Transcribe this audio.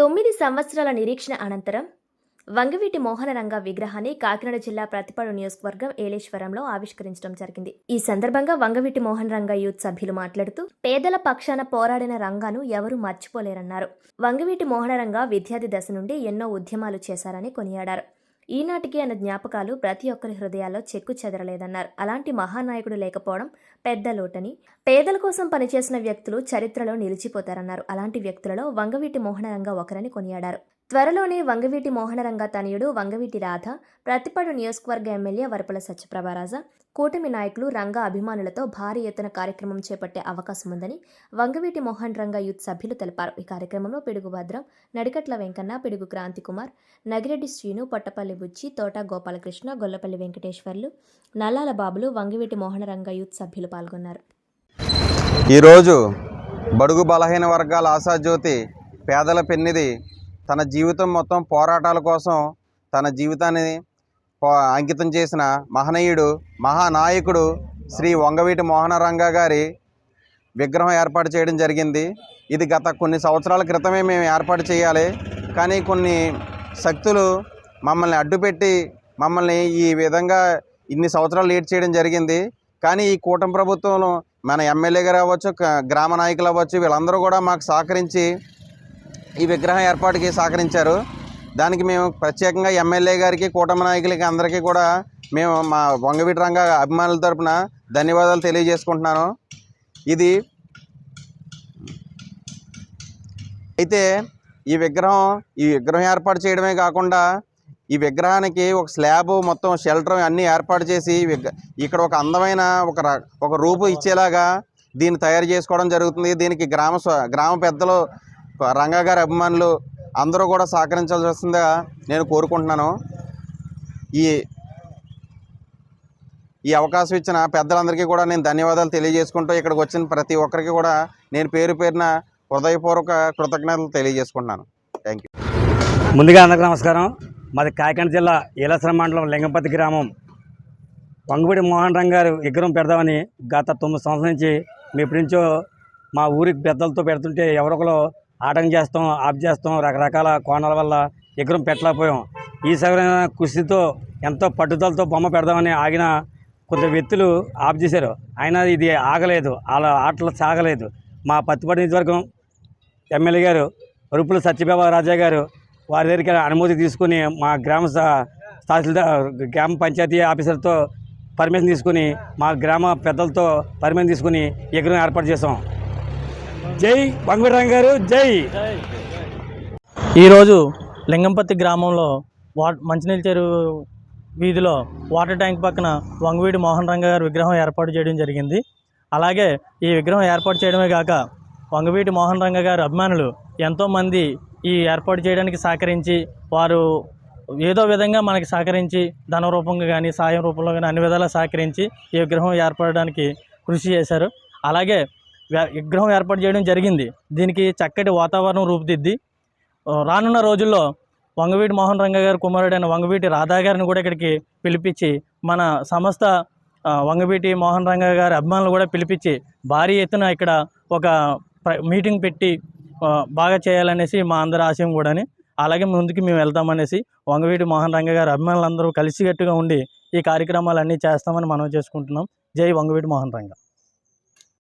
9 సంవత్సరాల నిరీక్షణ అనంతరం వంగవీటి మోహనరంగ విగ్రహాన్ని కాకినాడ జిల్లా ప్రతిపాడు నియోజకవర్గం ఏలేశ్వరంలో ఆవిష్కరించడం జరిగింది. ఈ సందర్భంగా వంగవీటి మోహనరంగ యూత్ సభ్యులు మాట్లాడుతూ పేదల పక్షాన పోరాడిన రంగాను ఎవరూ మర్చిపోలేరన్నారు. వంగవీటి మోహనరంగ విద్యార్థి దశ నుండి ఎన్నో ఉద్యమాలు చేశారని కొనియాడారు. ఈనాటికి ఆయన జ్ఞాపకాలు ప్రతి ఒక్కరి హృదయాల్లో చెక్కు చెదరలేదన్నారు. అలాంటి మహానాయకుడు లేకపోవడం పెద్ద లోటని, పేదల కోసం పనిచేసిన వ్యక్తులు చరిత్రలో నిలిచిపోతారన్నారు. అలాంటి వ్యక్తులలో వంగవీటి మోహనరంగ ఒకరని కొనియాడారు. త్వరలోనే వంగవీటి మోహనరంగ తనయుడు వంగవీటి రాధ, ప్రతిపాడు నియోజకవర్గ ఎమ్మెల్యే వరపుల సత్యప్రభారాజ, కూటమి నాయకులు రంగ అభిమానులతో భారీ ఎత్తున కార్యక్రమం చేపట్టే అవకాశం ఉందని వంగవీటి మోహనరంగ యూత్ సభ్యులు తెలిపారు. ఈ కార్యక్రమంలో పిడుగు భద్రం, నడికట్ల వెంకన్న, పిడుగు క్రాంతికుమార్, నగిరెడ్డి శ్రీను, పొట్టపల్లి బుచ్చి, తోట గోపాలకృష్ణ, గొల్లపల్లి వెంకటేశ్వర్లు, నల్లాల బాబులు, వంగవీటి మోహనరంగ యూత్ సభ్యులు పాల్గొన్నారు. ఈరోజు బడుగు బలహీన వర్గాల ఆశాజ్యోతి, పేదల పెన్నిది, తన జీవితం మొత్తం పోరాటాల కోసం తన జీవితాన్ని అంకితం చేసిన మహనీయుడు, మహానాయకుడు శ్రీ వంగవీటి మోహనరంగ గారి విగ్రహం ఏర్పాటు చేయడం జరిగింది. ఇది గత కొన్ని సంవత్సరాల క్రితమే మేము ఏర్పాటు చేయాలి, కానీ కొన్ని శక్తులు మమ్మల్ని అడ్డుపెట్టి మమ్మల్ని ఈ విధంగా ఇన్ని సంవత్సరాలు లేట్ చేయడం జరిగింది. కానీ ఈ కూటమి ప్రభుత్వంలో మన ఎమ్మెల్యే గారు అవ్వచ్చు, గ్రామ నాయకులు అవ్వచ్చు, వీళ్ళందరూ కూడా మాకు సహకరించి ఈ విగ్రహం ఏర్పాటుకి సహకరించారు. దానికి మేము ప్రత్యేకంగా ఎమ్మెల్యే గారికి, కూటమి నాయకులకి అందరికీ కూడా మేము మా వంగవీటి రంగ అభిమానుల తరపున ధన్యవాదాలు తెలియజేసుకుంటున్నాను. ఇది అయితే ఈ విగ్రహం ఏర్పాటు చేయడమే కాకుండా ఈ విగ్రహానికి ఒక స్లాబ్, మొత్తం షెల్టర్ అన్నీ ఏర్పాటు చేసి ఇక్కడ ఒక అందమైన ఒక రూపు ఇచ్చేలాగా దీన్ని తయారు చేసుకోవడం జరుగుతుంది. దీనికి గ్రామ పెద్దలు, రంగ గారి అభిమానులు అందరూ కూడా సహకరించాల్సి వస్తుందిగా నేను కోరుకుంటున్నాను. ఈ అవకాశం ఇచ్చిన పెద్దలందరికీ కూడా నేను ధన్యవాదాలు తెలియజేసుకుంటూ ఇక్కడికి వచ్చిన ప్రతి ఒక్కరికి కూడా నేను పేరు పేరున హృదయపూర్వక కృతజ్ఞతలు తెలియజేసుకుంటున్నాను. Thank you. ముందుగా అందరికీ నమస్కారం. మాది కాకినాడ జిల్లా ఏలేశ్వరం మండలం లింగంపతి గ్రామం. వంగవీటి మోహనరంగ గారు విగ్రహం పెడదామని గత 9 సంవత్సరాల నుంచి మేము ఎప్పటి నుంచో మా ఊరికి పెద్దలతో పెడుతుంటే ఎవరొకరు ఆటంకం చేస్తాం, ఆఫ్ చేస్తాం, రకరకాల కోణాల వల్ల విగ్రహం పెట్టలేకపోయాం. ఈసారి కృషితో ఎంతో పట్టుదలతో బొమ్మ పెడదామని ఆగిన కొంత వ్యక్తులు ఆఫ్ చేశారు. అయినా ఇది ఆగలేదు, అలా ఆటలు సాగలేదు. మా పత్తిపాడు నియోజకవర్గం ఎమ్మెల్యే గారు వరపుల సత్యప్రభారాజా గారు వారి దగ్గరికి అనుమతి తీసుకుని మా గ్రామ పంచాయతీ ఆఫీసర్తో పర్మిషన్ తీసుకుని మా గ్రామ పెద్దలతో పర్మిషన్ తీసుకుని విగ్రహం ఏర్పాటు చేసాం. జై వంగవీటి రంగ గారు, జై. ఈరోజు లింగంపతి గ్రామంలో మంచినీళ్ళ చెరువు వీధిలో వాటర్ ట్యాంక్ పక్కన వంగవీటి మోహనరంగ గారి విగ్రహం ఏర్పాటు చేయడం జరిగింది. అలాగే ఈ విగ్రహం ఏర్పాటు చేయడమే కాక వంగవీటి మోహనరంగ గారి అభిమానులు ఎంతోమంది ఈ ఏర్పాటు చేయడానికి సహకరించి, వారు ఏదో విధంగా మనకి సహకరించి ధన రూపంగా కానీ సాయం రూపంలో కానీ అన్ని విధాలా సహకరించి ఈ విగ్రహం ఏర్పడడానికి కృషి చేశారు. అలాగే విగ్రహం ఏర్పాటు చేయడం జరిగింది. దీనికి చక్కటి వాతావరణం రూపుదిద్ది రానున్న రోజుల్లో వంగవీటి మోహనరంగ గారి కుమారుడైన వంగవీటి రాధా గారిని కూడా ఇక్కడికి పిలిపించి మన సమస్త వంగవీటి మోహనరంగ గారి అభిమానులు కూడా పిలిపించి భారీ ఎత్తున ఇక్కడ ఒక మీటింగ్ పెట్టి బాగా చేయాలనేసి మా అందరి ఆశయం కూడాని. అలాగే ముందుకు మేము వెళ్తామనేసి వంగవీటి మోహనరంగ గారి అభిమానులందరూ కలిసికట్టుగా ఉండి ఈ కార్యక్రమాలన్నీ చేస్తామని మనం చేసుకుంటున్నాం. జై వంగవీటి మోహనరంగ.